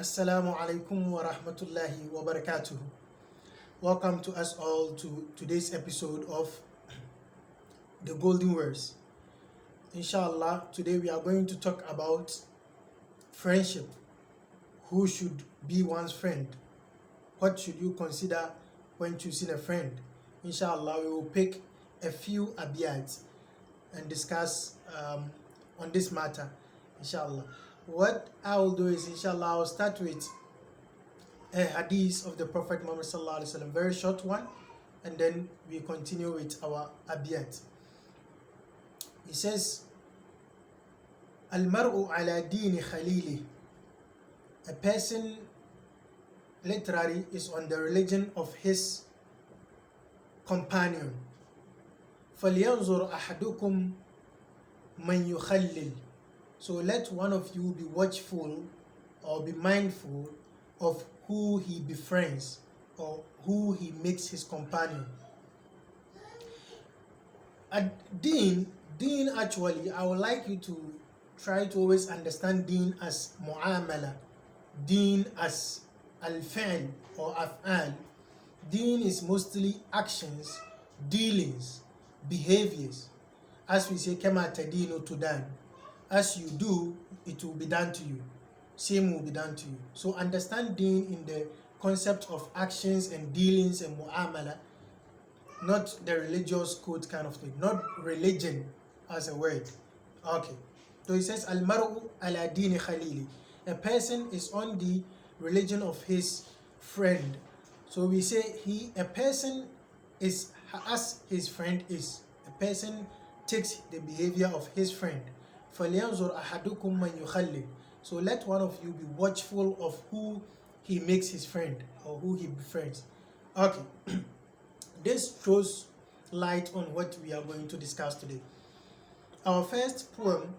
Assalamu alaikum wa rahmatullahi wa barakatuh. Welcome to us all to today's episode of the Golden Words. Inshallah, today we are going to talk about friendship. Who should be one's friend? What should you consider when choosing a friend? Inshallah, we will pick a few abiyats and discuss on this matter. Inshallah. What I will do is, inshallah, I will start with a hadith of the Prophet Muhammad sallallahu alaihi wasallam, very short one, and then we continue with our abiyat. He says, المرء على دين خليله. A person literally is on the religion of his companion. فلينظر أحدكم من يخلل. So let one of you be watchful or be mindful of who he befriends or who he makes his companion. At deen actually, I would like you to try to always understand deen as mu'amala, deen as al-fi'l or af'al. Deen is mostly actions, dealings, behaviors. As we say, kama tadinu tudan. As you do, it will be done to you. Same will be done to you. So understand deen in the concept of actions and dealings and mu'amala, not the religious code kind of thing, not religion as a word. Okay. So he says, Al-mar'u ala dini khalili. A person is on the religion of his friend. So we say a person is as his friend is. A person takes the behavior of his friend. فلينظر أحدكم من يخلل. So let one of you be watchful of who he makes his friend or who he befriends. Okay. This throws light on what we are going to discuss today. Our first poem,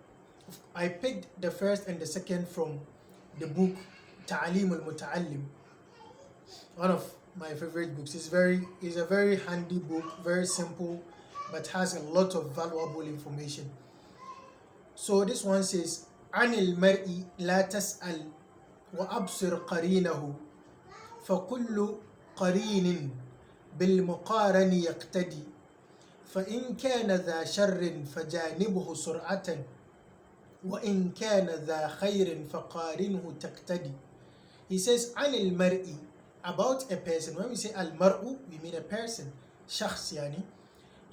I picked the first and the second from the book تعليم المتعلم, one of my favorite books. It's a very handy book, very simple, but has a lot of valuable information. So this one says, عن المرء لا تسأل وأبصر قرينه فكل قرين بالمقارن يقتدي فإن كان ذا شر فجانبه سرعة وإن كان ذا خير فقارنه تقتدي. He says عن المرء, about a person. When we say المرء, we mean a person, شخص يعني.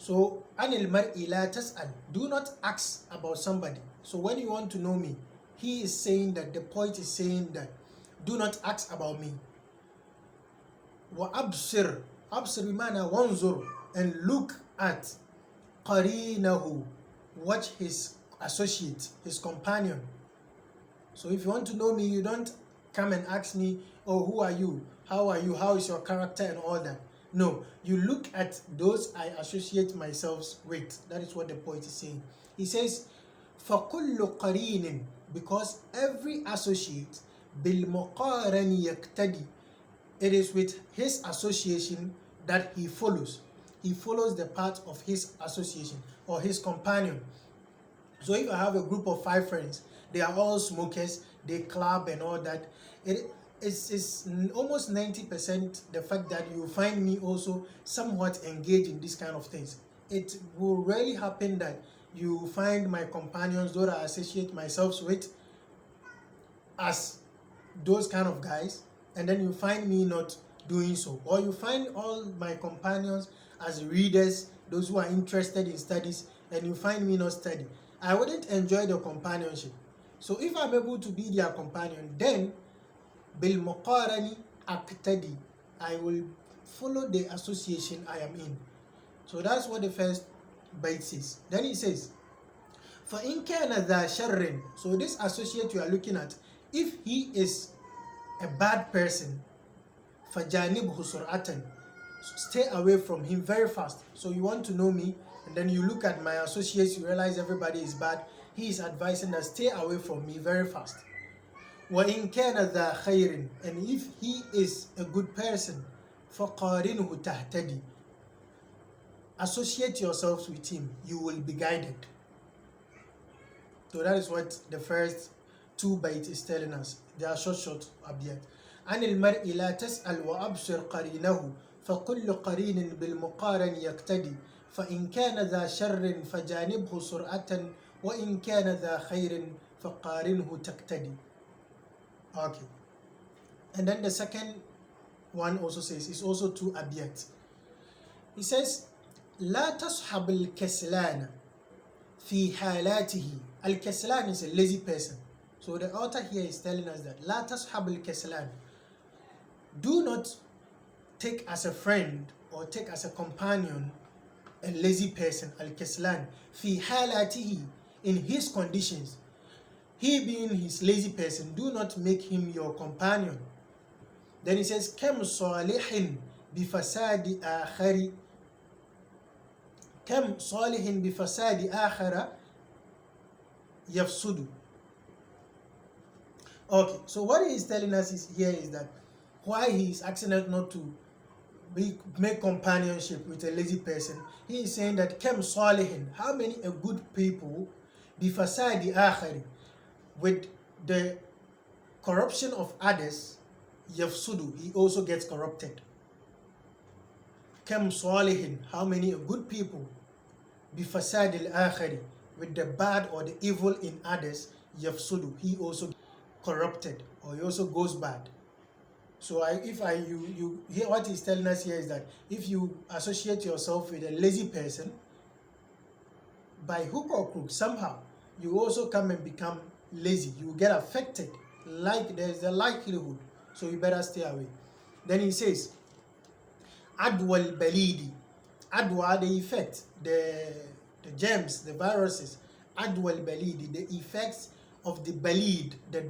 So, عن المرء لا تسأل. Do not ask about somebody. So when you want to know me, he is saying that, the poet is saying that, do not ask about me. وأبصر. أبصر بمعنى وانظر, and look at قرينه. Watch his associate, his companion. So if you want to know me, you don't come and ask me, oh, who are you? How are you? How is your character and all that? No, you look at those I associate myself with. That is what the poet is saying. He says, فَكُلُّ قَرِينٍ, because every associate, بالمقارن يقتدي, it is with his association that he follows. He follows the path of his association or his companion. So if I have a group of 5 friends, they are all smokers, they club and all that, it's almost 90% the fact that you find me also somewhat engaged in these kind of things. It will rarely happen that you find my companions, those I associate myself with, as those kind of guys, and then you find me not doing so. Or you find all my companions as readers, those who are interested in studies, and you find me not study. I wouldn't enjoy the companionship. So if I'm able to be their companion, then بالمقارن أقتدي, I will follow the association I am in. So that's what the first bait says. Then he says, فإن كان ذا شر. So this associate you are looking at, if he is a bad person, فجانبه سرعة, stay away from him very fast. So you want to know me, and then you look at my associates, you realize everybody is bad. He is advising that stay away from me very fast. وَإِنْ كَانَ ذَا خَيْرٍ, and if he is a good person, فَقَارِنه تَهْتَدِي, associate yourselves with him, you will be guided. So that is what the first two bait is telling us. They are short abiyat. عن المرء لا تسأل وأبصر قرينه فكل قرين بالمقارن يقتدي فإن كان ذا شر فجانبه سرعة وإن كان ذا خير فقارنه تقتدي. Okay. And then the second one also says, it's also two abiyat. He says, لا تصحب الكسلان في حالاته. Al-Kaslan is a lazy person. So the author here is telling us that لا تصحب الكسلان. Do not take as a friend or take as a companion a lazy person, Al-Kaslan, في حالاته, in his conditions. He being his lazy person, do not make him your companion. Then he says, كم صالح بفساد آخر كم صالح بفساد آخر يفسد. Okay, so what he is telling us here is that why he is asking us not to make companionship with a lazy person. He is saying that كم صالح, how many a good people بفساد آخر, with the corruption of others, يفسد, he also gets corrupted. كم صالح, how many good people بفساد الآخر, with the bad or the evil in others, يفسد, he also corrupted, or he also goes bad. So you hear what he's telling us here is that if you associate yourself with a lazy person, by hook or crook, somehow you also come and become lazy. You get affected, like there's a likelihood. So you better stay away. Then he says, عدوى البليد. عدوى, the effect, the germs, the viruses. عدوى البليد, the effects of the Beleed, the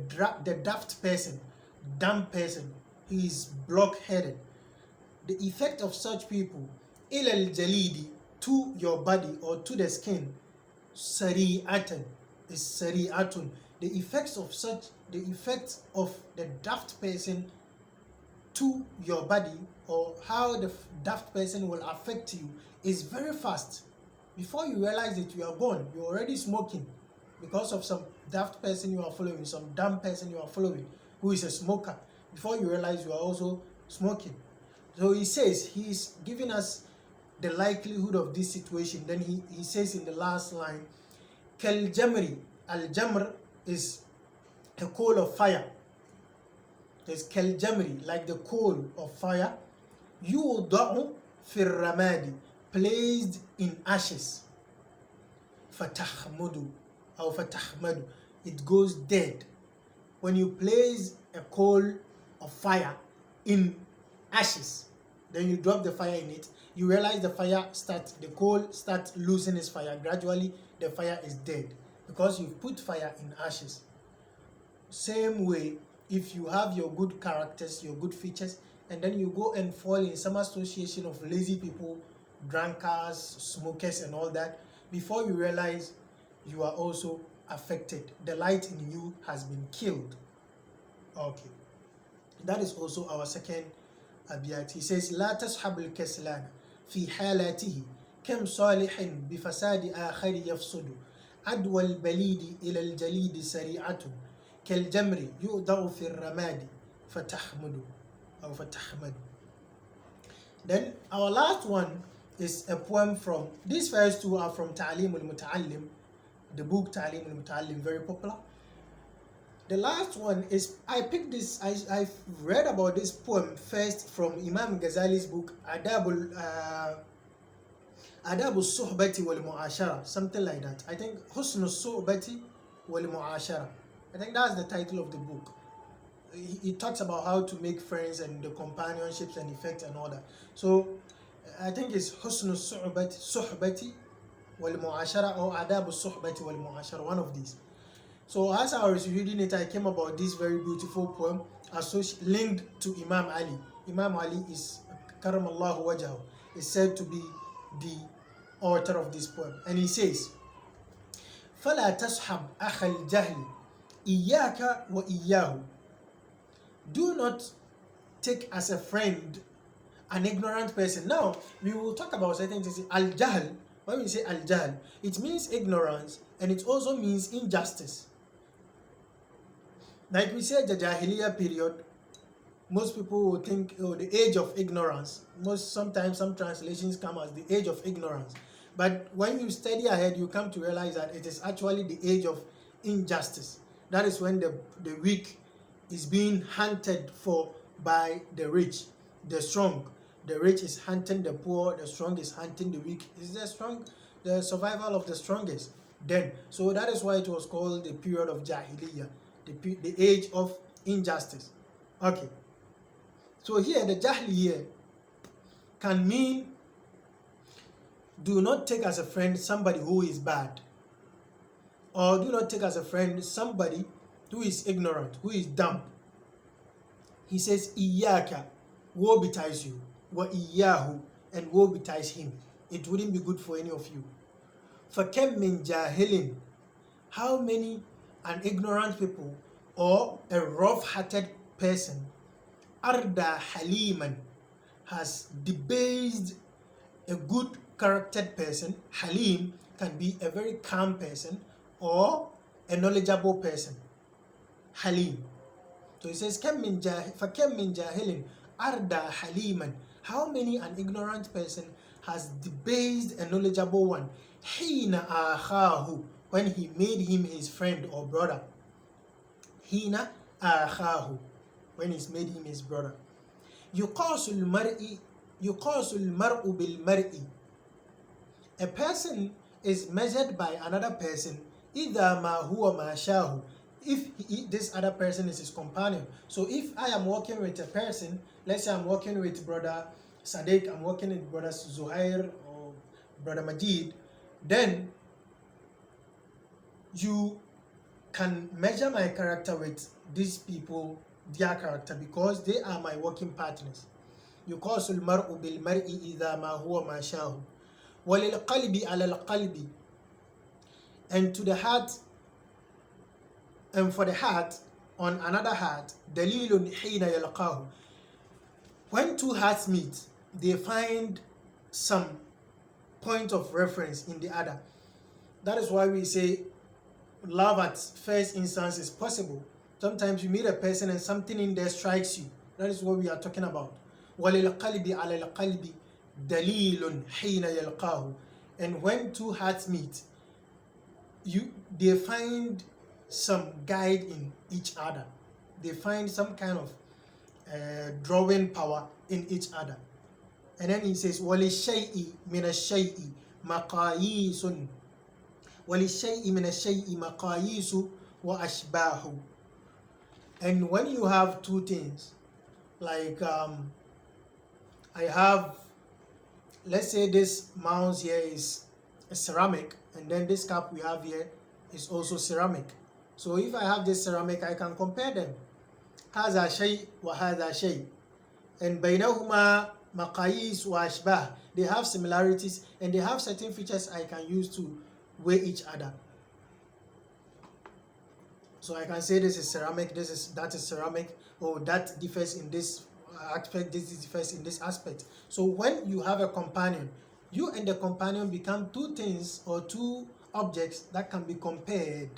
daft person, dumb person. He is blockheaded. The effect of such people, إلى الجليد, to your body or to the skin, سريعة, is سريعة. The effects of the daft person to your body, or how the daft person will affect you, is very fast. Before you realize it, you are gone. You're already smoking because of some daft person you are following, some dumb person you are following who is a smoker. Before you realize, you are also smoking. So he says, he is giving us the likelihood of this situation. Then he says in the last line, كالجمر. Al-Jamr is a coal of fire. There's كالجمر, like the coal of fire. يوضع في الرماد, placed in ashes. فتحمد أو فتحمد, it goes dead. When you place a coal of fire in ashes, then you drop the fire in it, you realize the coal starts losing its fire. Gradually the fire is dead because you've put fire in ashes. Same way, if you have your good characters, your good features, and then you go and fall in some association of lazy people, drunkards, smokers and all that, before you realize, you are also affected. The light in you has been killed. Okay, that is also our second abiyat. He says, لا تصحب الكسلان في حالاته كم صالح بفساد آخر يفسد عدوى البليد إلى الجليد سريعة كالجمر يوضع في الرماد فتحمد أو فتحمد. Then our last one is a poem from, these first two are from تعليم المتعلم, the book تعليم المتعلم, very popular. The last one is, I picked this, I've read about this poem first from Imam Ghazali's book آداب الصحبة والمعاشرة, something like that. I think حسن الصحبة والمعاشرة, I think that's the title of the book. He talks about how to make friends and the companionships and effects and all that. So I think it's حسن الصحبة والمعاشرة or آداب الصحبة والمعاشرة, one of these. So as I was reading it, I came about this very beautiful poem linked to Imam Ali. Imam Ali is, karamallahu wajhahu, is said to be the author of this poem. And he says, فَلَا تَصْحَبْ أَخَ الْجَهْلِ إِيَّاكَ وَإِيَّاهُ. Do not take as a friend an ignorant person. Now, we will talk about certain things. Al-Jahl, when we say Al-Jahl, it means ignorance and it also means injustice. Like we said, the Jahiliyyah period, most people will think, oh, the age of ignorance. Sometimes some translations come as the age of ignorance. But when you study ahead, you come to realize that it is actually the age of injustice. That is when the weak is being hunted for by the rich, the strong. The rich is hunting the poor, the strong is hunting the weak. It's the survival of the strongest. Then, so that is why it was called the period of Jahiliyyah, the age of injustice. Okay. So here, the Jahiliyyah can mean do not take as a friend somebody who is bad, or do not take as a friend somebody who is ignorant, who is dumb. He says, Iyaka, woe betides you, wa iyahu, and woe betides him. It wouldn't be good for any of you. فَكَمْ مِنْ جَاهِلٍ, how many an ignorant people or a rough-hearted person, arda haliman, has debased a good charactered person. Halim can be a very calm person or a knowledgeable person. Halim. So he says, فَكَمْ مِنْ جَاهِلٍ arda haliman, how many an ignorant person has debased a knowledgeable one. Hina akhahu, when he made him his friend or brother. Hina akhahu, when he's made him his brother. يقاس المرء بالمرء, a person is measured by another person إذا ما هو ما شاه, if this other person is his companion. So if I am working with a person, let's say I'm working with brother Sadiq, I'm working with brother Zuhair or brother Majid, then you can measure my character with these people, their character, because they are my working partners. يقاس المرء بالمرء إذا ما هو ما شاه وللقلب على القلب, and to the heart, and for the heart on another heart, دليل حين يلقاه, when two hearts meet, they find some point of reference in the other. That is why we say love at first instance is possible. Sometimes you meet a person and something in there strikes you. That is what we are talking about. وَلِلْقَلْبِ عَلَى الْقَلْبِ دَلِيلٌ حِينَ يَلْقَاهُ, and when two hearts meet, they find some guide in each other. They find some kind of drawing power in each other. And then he says, وَلِلشَّيْءِ مِنَ الشَّيْءِ مَقَايِيسٌ وَلِلشَّيْءِ مِنَ الشَّيْءِ مَقَايِيسُ وَأَشْبَاهُ. And when you have two things, like I have, let's say this mouse here is a ceramic, and then this cup we have here is also ceramic. So if I have this ceramic, I can compare them. هذا شيء وهذا شيء, and بينهما مقاييس وأشباه. They have similarities and they have certain features I can use to weigh each other. So I can say this is ceramic, that is ceramic, or that differs in this aspect, this differs in this aspect. So when you have a companion, you and the companion become two things or two objects that can be compared,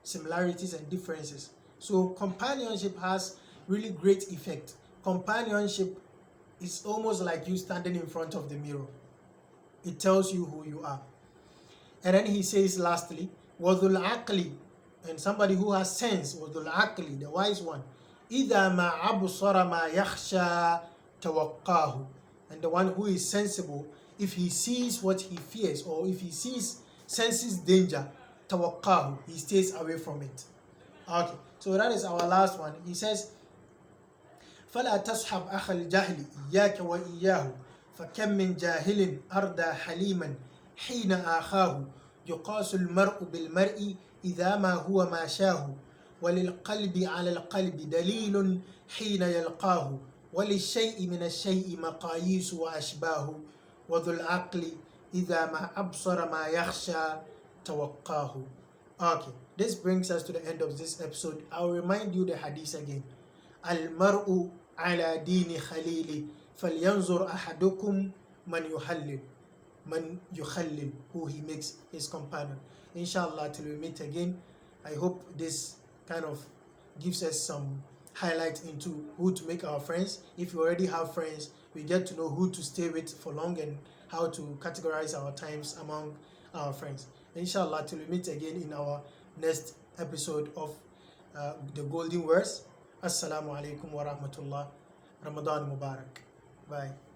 similarities and differences. So companionship has really great effect. Companionship is almost like you standing in front of the mirror. It tells you who you are. And then he says lastly, وَذُو الْعَقْلِ, and somebody who has sense, وَذُو الْعَقْلِ, the wise one, إِذَا مَا أَبْصَرَ مَا يَخْشَى تَوَقَّاهُ, and the one who is sensible, if he sees what he fears, or if he senses danger, تَوَقَّاهُ, he stays away from it. Okay, so that is our last one. He says, فَلَا تَصْحَبْ أَخَ الْجَهْلِ إِيَّاكَ وَإِيَّاهُ فَكَمْ مِنْ جَاهِلٍ أَرْدَى حَلِيمًا حِينَ آخَاهُ يُقَاسُ الْمَرْءُ بِالْمَرْءِ إِذَا مَا هُوَ مَا شَاهُ وَلِلْقَلْبِ عَلَى الْقَلْبِ دَلِيلٌ حِينَ يَلْقَاهُ وَلِلشَّيْءِ مِنَ الشَّيْءِ مَقَايِيسُ وَأَشْبَاهُ وَذُو الْعَقْلِ إِذَا مَا أَبْصَرَ مَا يَخْشَى تَوَقَّاهُ. Okay, this brings us to the end of this episode. I will remind you the hadith again. المرء على دين خليله فلينظر أحدكم من يخلل, who he makes his companion. Inshallah, till we meet again, I hope this kind of gives us some highlight into who to make our friends. If you already have friends, we get to know who to stay with for long and how to categorize our times among our friends. Inshallah, till we meet again in our next episode of the Golden Words. Assalamu alaikum wa rahmatullah. Ramadan Mubarak. Bye.